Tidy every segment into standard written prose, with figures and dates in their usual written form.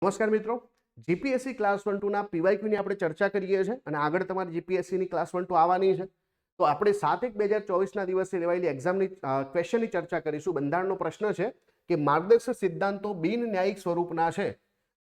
નમસ્કાર મિત્રો, GPSC class 1-2 ના પીવાયક્યુ ની આપણે ચર્ચા કરીએ છીએ અને આગળ તમારી જીપીએસસી ની ક્લાસ 1-2 આવવાની છે. તો આપણે 7/1/2024 ના દિવસે લેવાયેલી એક્ઝામની ક્વેશ્ચનની ચર્ચા કરીશું. બંધારણનો પ્રશ્ન છે કે માર્ગદર્શક સિદ્ધાંતો બિન ન્યાયિક સ્વરૂપના છે.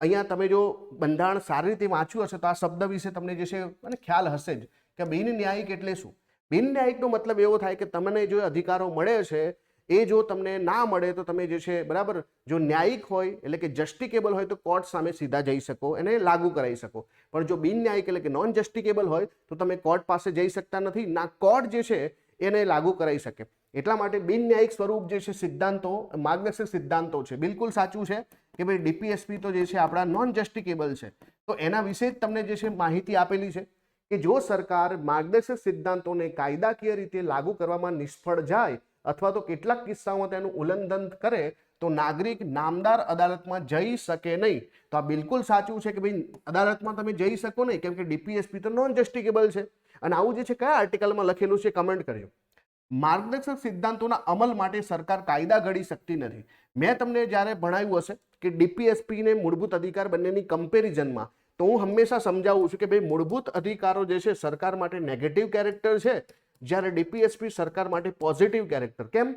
અહીંયા તમે જો બંધારણ સારી રીતે વાંચ્યું હશે તો આ શબ્દ વિશે તમને જે છે મને ખ્યાલ હશે જ કે બિન ન્યાયિક એટલે શું. બિન ન્યાયિકનો મતલબ એવો થાય કે તમને જો અધિકારો મળે છે એ જો તમને ના મળે તો તમે જે છે બરાબર, જો ન્યાયિક હોય એટલે કે જસ્ટિકેબલ હોય તો કોર્ટ સામે સીધા જઈ શકો, એને લાગુ કરાવી શકો. પણ જો બિન ન્યાયિક એટલે કે નોન જસ્ટિકેબલ હોય તો તમે કોર્ટ પાસે જઈ શકતા નથી, ના કોર્ટ જે છે એને લાગુ કરાવી શકે. એટલા માટે બિન ન્યાયિક સ્વરૂપ જે છે સિદ્ધાંતો, માર્ગદર્શક સિદ્ધાંતો છે, બિલકુલ સાચું છે કે ભાઈ ડીપીએસપી તો જે છે આપણા નોન જસ્ટિકેબલ છે. તો એના વિશે જ તમને જે છે માહિતી આપેલી છે કે જો સરકાર માર્ગદર્શક સિદ્ધાંતોને કાયદાકીય રીતે લાગુ કરવામાં નિષ્ફળ જાય અથવા તો કેટલાક કિસ્સાઓમાં તેનું ઉલ્લંઘન કરે તો નાગરિક નામદાર અદાલતમાં જઈ શકે નહીં. તો આ બિલકુલ સાચું છે કે ભાઈ અદાલતમાં તમે જઈ શકો નહીં, કેમ કે ડીપીએસપી તો નોન જસ્ટિકેબલ છે. અને આવું જે છે કયા આર્ટિકલમાં લખેલું છે કમેન્ટ કરજો. માર્ગદર્શક સિદ્ધાંતોના અમલ માટે સરકાર કાયદા ઘડી શકતી નથી. મેં તમને જ્યારે ભણાવ્યું હશે કે ડીપીએસપી ને મૂળભૂત અધિકાર બંનેની કમ્પેરિઝનમાં તો હું હંમેશા સમજાવું છું કે ભાઈ મૂળભૂત અધિકારો જે છે સરકાર માટે નેગેટિવ કેરેક્ટર છે, જ્યારે ડીપીએસપી સરકાર માટે પોઝિટિવ કેરેક્ટર. કેમ?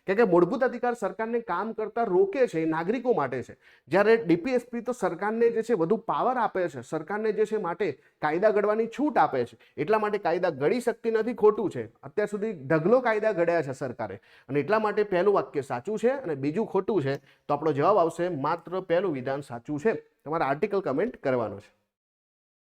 કે મૂળભૂત અધિકાર સરકારને કામ કરતા રોકે છે, એ નાગરિકો માટે છે, જ્યારે ડીપીએસપી તો સરકારને જે છે વધુ પાવર આપે છે, સરકારને જે છે માટે કાયદા ઘડવાની છૂટ આપે છે. એટલા માટે કાયદા ઘડી શકતી નથી, ખોટું છે. અત્યાર સુધી ઢગલો કાયદા ઘડ્યા છે સરકારે, અને એટલા માટે પહેલું વાક્ય સાચું છે અને બીજું ખોટું છે. તો આપણો જવાબ આવશે માત્ર પહેલું વિધાન સાચું છે. તમારે આર્ટિકલ કમેન્ટ કરવાનો છે.